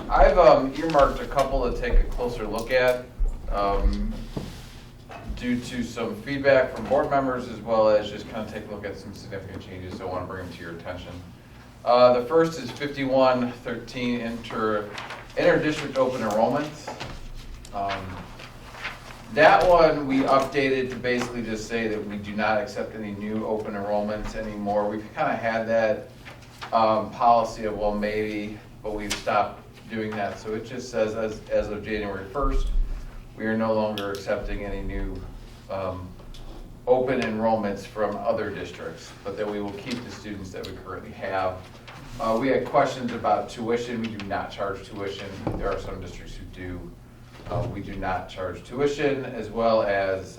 I've earmarked a couple to take a closer look at due to some feedback from board members as well as just kind of take a look at some significant changes, so I want to bring them to your attention. The first is 5113 inter-district open enrollment. That one we updated to basically just say that we do not accept any new open enrollments anymore. We've kind of had that policy of, well, maybe, but we've stopped doing that. So it just says as of January 1st, we are no longer accepting any new open enrollments from other districts, but that we will keep the students that we currently have. We had questions about tuition. We do not charge tuition. There are some districts who do. We do not charge tuition, as well as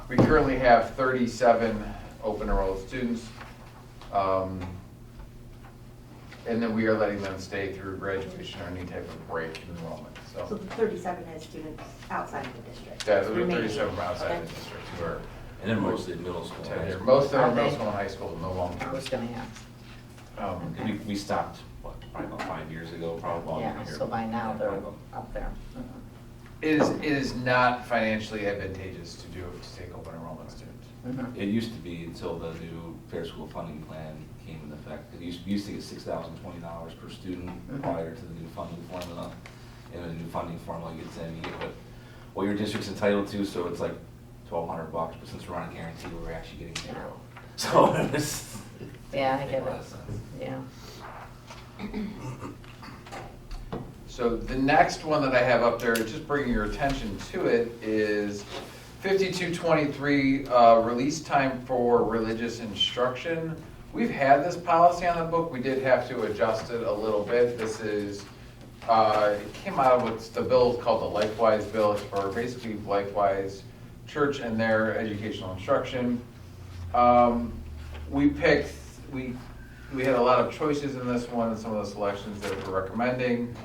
we currently have 37 open enrolled students. And then we are letting them stay through graduation or any type of break in enrollment. So the 37 is students outside of the district. Yeah, there were 37 outside the district who are And then mostly middle school. tenured. Most of them are middle school and high school, no longer. I was gonna ask. We stopped, what, probably about 5 years ago, probably. Yeah, so by now they're up there. It is not financially advantageous to take open enrollment students. Mhm. It used to be until the new fair school funding plan came into effect. We used to get $6,020 per student prior to the new funding formula. And the new funding formula gets in, you get what your district's entitled to, so it's like $1,200, but since we're on a guarantee, we're actually getting zero. So it was. Yeah, I Make get a lot it. of sense. Yeah. So the next one that I have up there, just bringing your attention to it, is 5223, release time for religious instruction. We've had this policy on the book. We did have to adjust it a little bit. This is, it came out with the bill called the LifeWise bill. It's for basically LifeWise Church and their educational instruction. We had a lot of choices in this one, and some of the selections that we're recommending.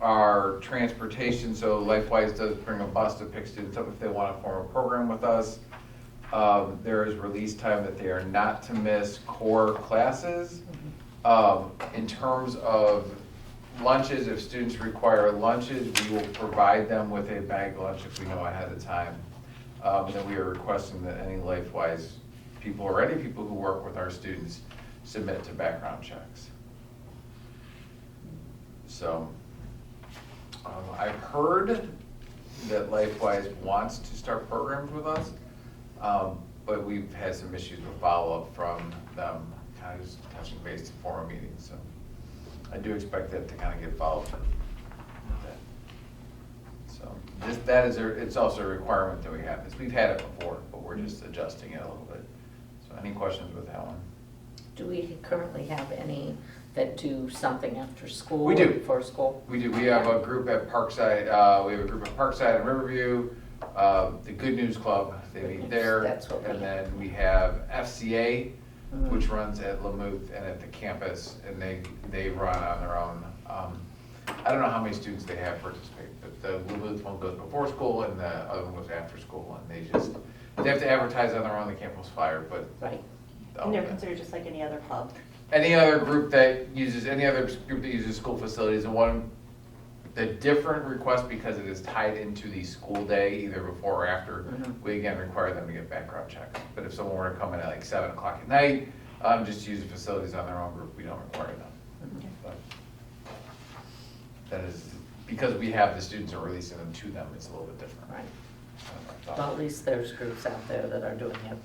Our transportation, so LifeWise does bring a bus to pick students up if they want to form a program with us. There is release time that they are not to miss core classes. In terms of lunches, if students require lunches, we will provide them with a bag lunch if we know ahead of time. And then we are requesting that any LifeWise people or any people who work with our students submit to background checks. So I've heard that LifeWise wants to start programs with us, but we've had some issues with follow-up from them, kind of just touching base to form a meeting. So I do expect that to kind of get followed through with that. So it's also a requirement that we have this. We've had it before, but we're just adjusting it a little bit. So any questions with that one? Do we currently have any that do something after school? We do. or Before school? We do. We have a group at Parkside. We have a group at Parkside and Riverview. The Good News Club, they Good meet News, there. that's what we And have. then we have FCA, Mhm. which runs at Lamuth and at the campus, and they run on their own. I don't know how many students they have participate, but the Lamuth one goes before school and the other one goes after school, and they have to advertise on their own. They can't post flyer, but Right. And they're considered just like any other club. any other group that uses school facilities, and the different request, because it is tied into the school day, either before or after, we again require them to get background checks. But if someone were to come in at like 7 o'clock at night, just use the facilities on their own group, we don't require them. But that is, because we have the students and releasing them to them, it's a little bit different. Right. Well, at least there's groups out there that are doing it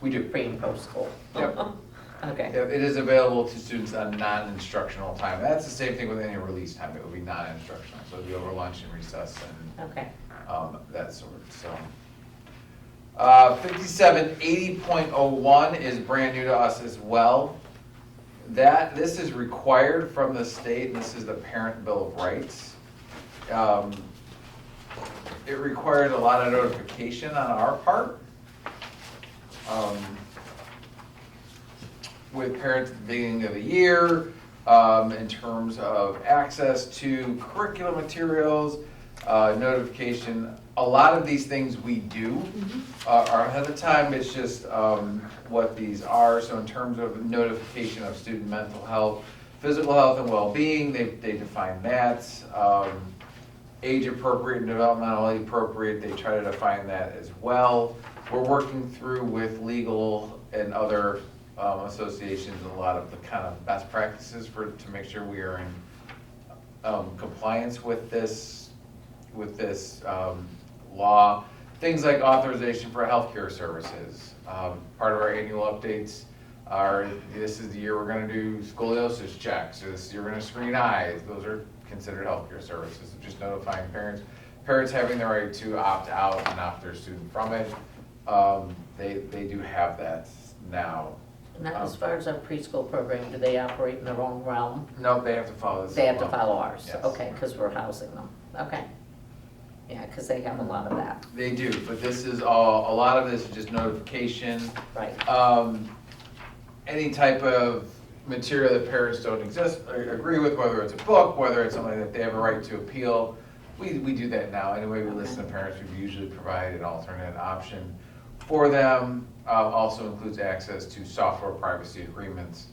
We do. pre and post school. Yep. Okay. Yep, it is available to students on non-instructional time. That's the same thing with any release time. It would be non-instructional. So it'd be over lunch and recess and Okay. that sort. So 5780.01 is brand new to us as well. This is required from the state, and this is the Parent Bill of Rights. It required a lot of notification on our part. With parents at the beginning of the year, in terms of access to curriculum materials, notification. A lot of these things we do are ahead of time. It's just what these are. So in terms of notification of student mental health, Physical health and well-being, they define that. Age appropriate and developmentally appropriate, they try to define that as well. We're working through with legal and other associations and a lot of the kind of best practices to make sure we are in compliance with this law. Things like authorization for healthcare services. Part of our annual updates are, this is the year we're gonna do scoliosis checks, or this is the year we're gonna screen eyes. Those are considered healthcare services. Just notifying parents having the right to opt out and opt their student from it. They do have that now. And that, as far as our preschool program, do they operate in their own realm? No, they have to follow this. They have to law. follow ours, Yes. okay, because we're housing them, okay. Yeah, because they have a lot of that, They do, but this is all, a lot of this is just notification. right. Any type of material that parents don't agree with, whether it's a book, whether it's something that they have a right to appeal, we do that now. Anyway, we listen to parents, we usually provide an alternate option for them. Also includes access to software privacy agreements,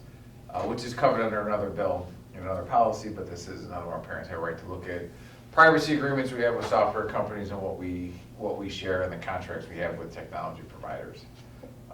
which is covered under another bill, another policy, but this is another one. Parents have a right to look at privacy agreements we have with software companies and what we share and the contracts we have with technology providers.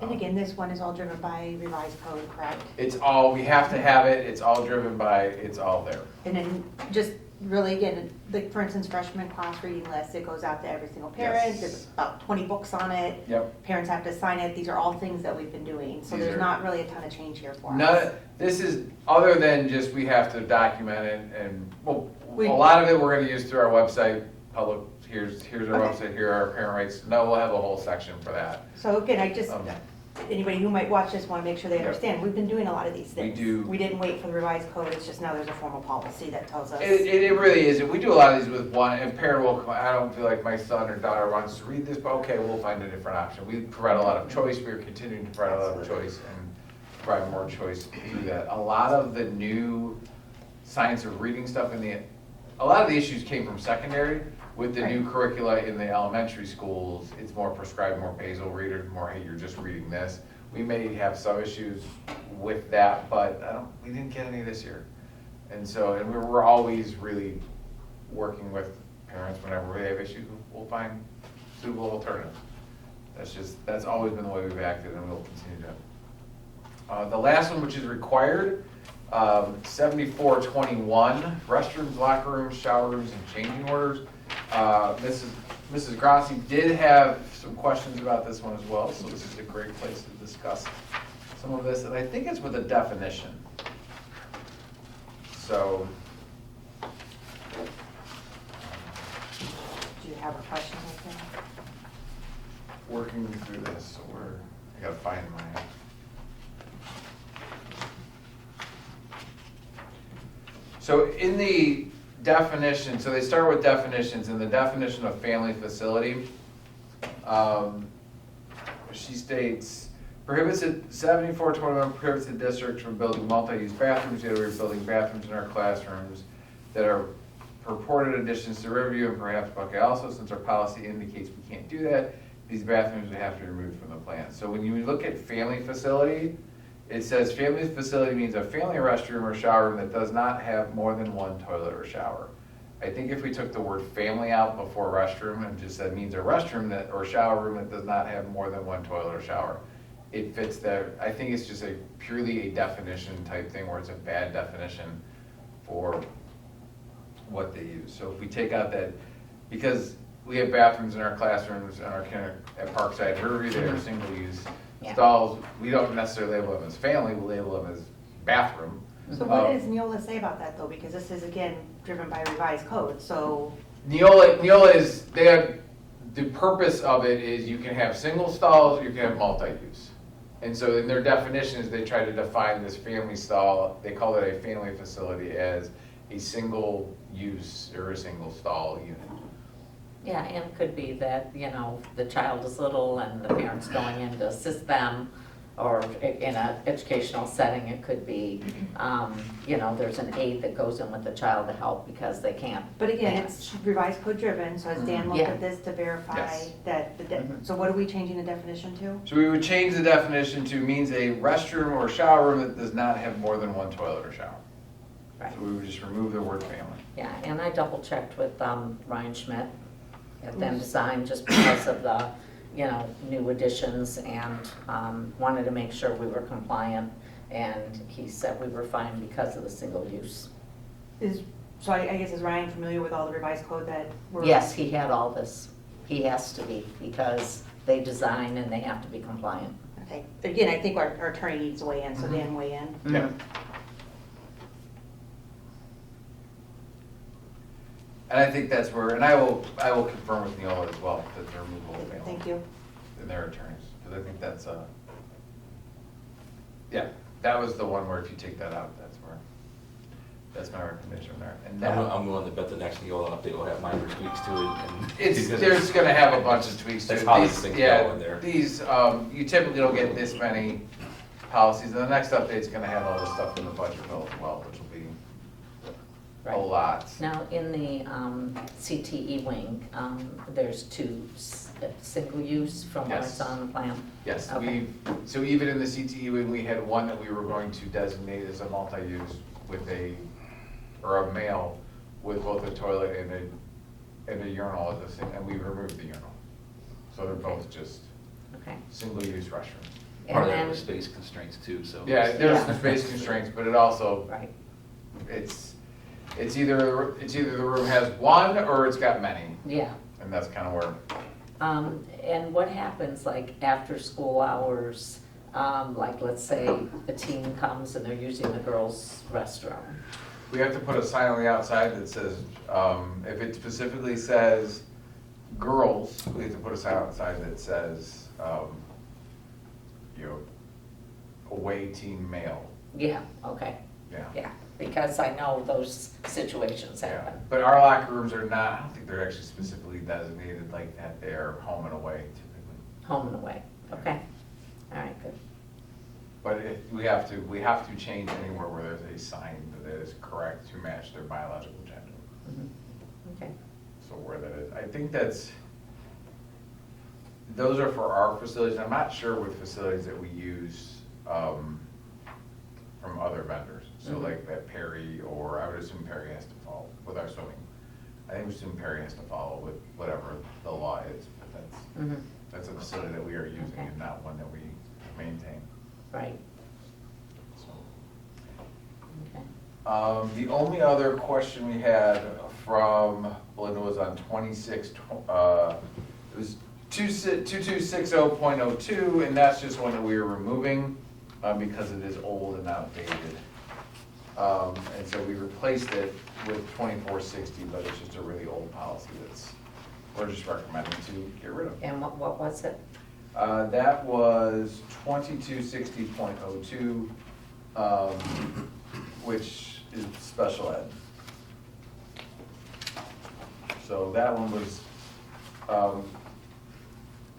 And again, this one is all driven by revised code, correct? It's all, we have to have it, it's all driven by, it's all there. And then just really, again, like for instance, freshman class reading list, it goes out to every single parent. Yes. There's about 20 books on it. Yep. Parents have to sign it. These are all things that we've been doing. So These there's are- not really a ton of change here for us. None, this is, other than just we have to document it and, well, We- a lot of it we're gonna use through our website, public, here's our Okay. website, here are our parent rights. No, we'll have a whole section for that. So again, I just, Um, anybody who might watch this want to make sure they Yep. understand, we've been doing a lot of these We things. do. We didn't wait for the revised code, it's just now there's a formal policy that tells us. It really is, we do a lot of these with one, and parent will come, I don't feel like my son or daughter wants to read this, but okay, we'll find a different option. We provide a lot of choice, we are continuing to provide a lot of Absolutely. choice and provide more choice through that. A lot of the new science of reading stuff a lot of the issues came from secondary. With the new curricula in the elementary schools, it's more prescribed, more basal readers, more, hey, you're just reading this. We may have some issues with that, but we didn't get any this year. And so, and we're always really working with parents whenever we have issues, we'll find suitable alternatives. That's always been the way we've acted and we'll continue to. The last one, which is required, 7421, restrooms, locker rooms, shower rooms, and changing orders. Mrs. Grassi did have some questions about this one as well, so this is a great place to discuss some of this, and I think it's with a definition. So, Do you have a question like that? working through this, so I gotta find my. So in the definition, so they start with definitions, in the definition of family facility, she states, 7421 prohibits the district from building multi-use bathrooms, yet we're building bathrooms in our classrooms that are purported additions to Riverview and perhaps Buckeye also, since our policy indicates we can't do that, these bathrooms would have to be removed from the plan. So when you look at family facility, it says family facility means a family restroom or shower room that does not have more than one toilet or shower. I think if we took the word family out before restroom and just said means a restroom that, or shower room that does not have more than one toilet or shower, it fits there. I think it's just purely a definition type thing where it's a bad definition for what they use. So if we take out that, because we have bathrooms in our classrooms and at Parkside Riverview, they are single use Yeah. stalls. We don't necessarily label them as family, we label them as bathroom. So what does Neola say about that though? Because this is again driven by revised code, so. Neola is, the purpose of it is you can have single stalls, you can have multi-use. And so in their definitions, they try to define this family stall, they call it a family facility as a single use or a single stall unit. Yeah, and it could be that, the child is little and the parent's going in to assist them, or in an educational setting, it could be, there's an aide that goes in with the child to help because they can't. But again, manage. it's revised code driven, so as Dan looked Yeah. at this to verify Yes. that, so what are we changing the definition to? So we would change the definition to means a restroom or shower room that does not have more than one toilet or shower. Right. So we would just remove the word family. Yeah, and I double checked with Ryan Schmidt at Then Design just because of the, new additions and wanted to make sure we were compliant. And he said we were fine because of the single use. So I guess is Ryan familiar with all the revised code that we're? Yes, he had all this. He has to be because they design and they have to be compliant. Okay, again, I think our attorney needs to weigh in, so Dan weigh in. Yeah. And I think that's where, and I will confirm with Neola as well, that they're removal of family. Thank you. And their attorneys, because I think that's, yeah, that was the one where if you take that out, that's my recommendation there. And now, I'm willing to bet the next Neola update will have minor tweaks to it. And because there's gonna have a bunch of tweaks to it. That's how these These- things yeah, go in there. These, you typically don't get this many policies, and the next update's gonna have all this stuff in the budget bill as well, which will be a Right. lot. Now, in the CTE wing, there's two single use from what Yes. it's on the plan. Yes, Okay. so even in the CTE, when we had one that we were going to designate as a multi-use with or a male with both a toilet and a urinal as a thing, and we removed the urinal. So they're both just Okay. single-use restrooms. Part of And that then, was space constraints too, so. Yeah, there's Yeah. some space constraints, but it also, right, it's either the room has one or it's got many, yeah. and that's kind of where, And what happens like after school hours, like let's say a teen comes and they're using the girls' restroom? we have to put a sign on the outside that says, if it specifically says girls, we have to put a sign outside that says, away teen male, Yeah, okay, yeah. yeah, because I know those situations Yeah, happen. but our locker rooms are not, I don't think they're actually specifically designated like that, they're home and away typically. Home and away, okay, all right, good. But we have to change anywhere where there's a sign that is correct to match their biological gender. Mhm. Okay, So where that is, I think those are for our facilities. I'm not sure with facilities that we use from other vendors. So Mhm. like that Perry, or I would assume Perry has to follow with our swimming. I think we assume Perry has to follow with whatever the law is, but mhm, that's a facility that we are using Okay. and not one that we maintain. right, So. okay. The only other question we had from Belinda was on 26, it was 2260.02, and that's just one that we were removing because it is old and outdated. And so we replaced it with 2460, but it's just a really old policy we're just recommending to get rid of. And what was it? That was 2260.02, which is special ed. So that one was,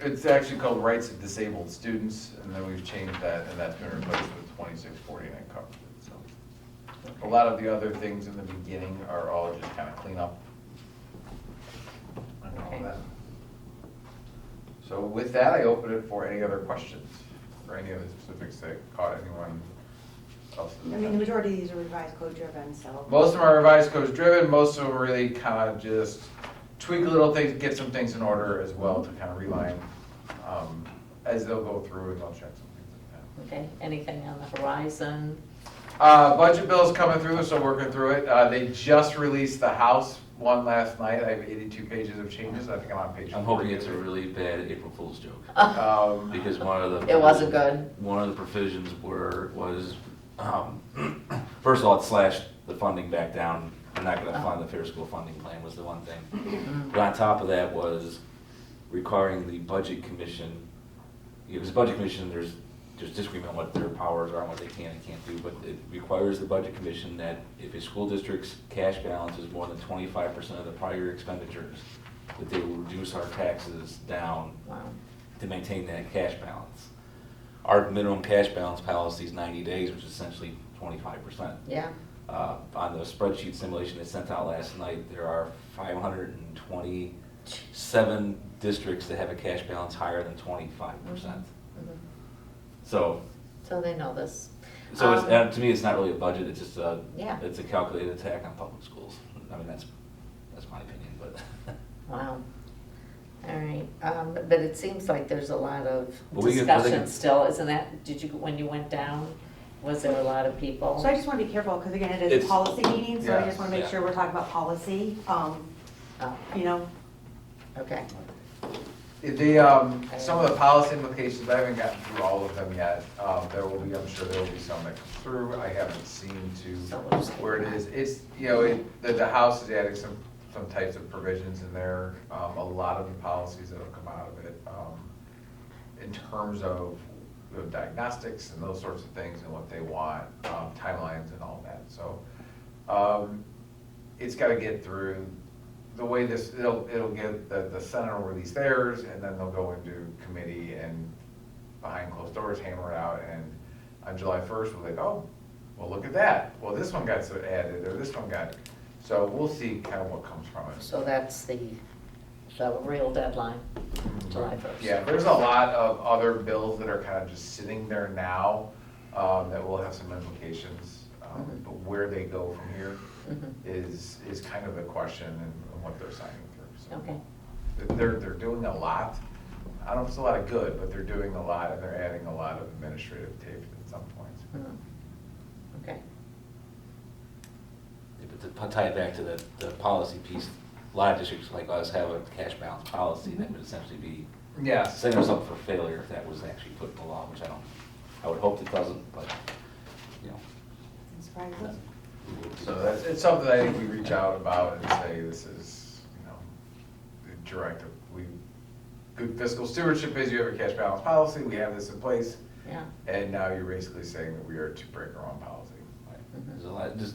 it's actually called Rights of Disabled Students, and then we've changed that, and that's been replaced with 2640, and it covers it, so. A lot of the other things in the beginning are all just kind of clean up. And all Okay. that. So with that, I open it for any other questions, or any other specifics that caught anyone else's I mean, the attention. majority of these are revised code driven, so. Most of them are revised codes driven, most of them really kind of just tweak little things, get some things in order as well to kind of realign, as they'll go through and they'll check some things like Okay, anything on the horizon? that. Budget bill's coming through, so working through it. They just released the House one last night. I have 82 pages of changes. I think I'm on page 4. I'm hoping it's a really bad April Fool's joke, Um, because one of the. It wasn't good. One of the provisions was, first of all, it slashed the funding back down. We're not gonna fund the fair school funding plan was the one thing. But on top of that was requiring the budget commission, because the budget commission, there's disagreement on what their powers are and what they can and can't do, but it requires the budget commission that if a school district's cash balance is more than 25% of the prior expenditures, that they will reduce our taxes down Wow, to maintain that cash balance. Our minimum cash balance policy is 90 days, which is essentially 25%. yeah, On the spreadsheet simulation that sent out last night, there are 527 districts that have a cash balance higher than 25%. mhm. So, So they know this. So it's, to me, it's not really a budget, it's just Yeah. it's a calculated attack on public schools. I mean, that's my opinion, but. Wow. All right, but it seems like there's a lot of Well, we get- well, they discussion get- still, isn't that, did you, when you went down, was there a lot of people? So I just want to be careful, because again, it is a It's- policy meeting, so I just want to make Yeah. sure we're talking about policy, Oh, you know. okay, Some of the policy implications, I haven't gotten through all of them yet. There will be, I'm sure there will be some that come through. I haven't seen So to we'll just where it keep is. It's, the House is adding some types of provisions in there. A lot of the policies that'll come out of it, in terms of diagnostics and those sorts of things and what they want, timelines and all that. So, it's gotta get through. The way this, it'll get, the Senate will release theirs, and then they'll go into committee and behind closed doors, hammer it out, and on July 1st, we're like, oh, well, look at that. Well, this one got added, or this one got, so we'll see kind of what comes from it. so that's the real deadline, July 1st. Yeah, there's a lot of other bills that are kind of just sitting there now, that will have some implications. But where they go from here Mhm. is kind of the question and what they're signing through. So Okay, they're doing a lot. I don't know if it's a lot of good, but they're doing a lot, and they're adding a lot of administrative tape at some points. Mhm. Okay, Yeah, but to tie it back to the policy piece, a lot of districts like us have a cash balance policy that would essentially be Yes. setting us up for failure if that was actually put in the law, which I would hope it doesn't, but, you know. Surprises. So it's something I think we reach out about and say, this is, the directive. Good fiscal stewardship is you have a cash balance policy, we have this in place, yeah, and now you're basically saying that we are to break our own policy. There's a lot, just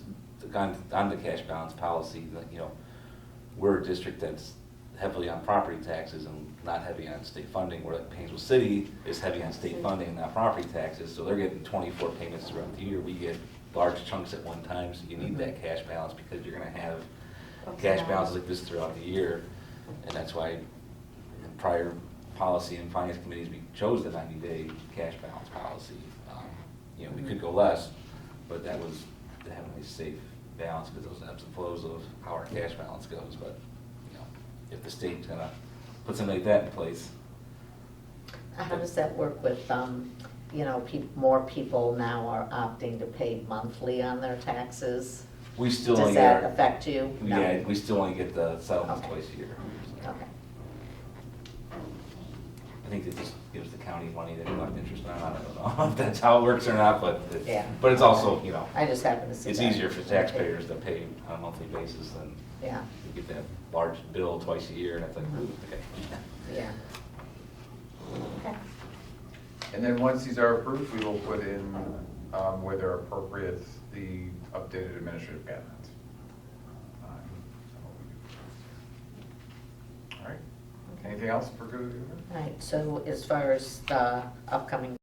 on the cash balance policy, like, we're a district that's heavily on property taxes and not heavy on state funding, where like Painesville City is heavy on state funding and not property taxes, so they're getting 24 payments throughout the year. We get large chunks at one time, so you need that cash balance because you're gonna have cash balances like this throughout the year. And that's why in prior policy and finance committees, we chose the 90-day cash balance policy. We could go less, but that was to have a nice safe balance because those ebbs and flows of how our cash balance goes. But, if the state's gonna put something like that in place, how does that work with, more people now are opting to pay monthly on their taxes? we still Does only that get, affect you? No. yeah, we still only get the settlements Okay. twice a year. Okay, I think it just gives the county money they collect interest on. I don't know if that's how it works or not, but Yeah. but it's also, I just happen to see it's that. easier for taxpayers to pay on a monthly basis than Yeah, you get that large bill twice a year, and it's like, ooh, okay. yeah. Okay, And then once these are approved, we will put in, where they're appropriate, the updated administrative guidelines. All right, anything else for good? all right, so as far as the upcoming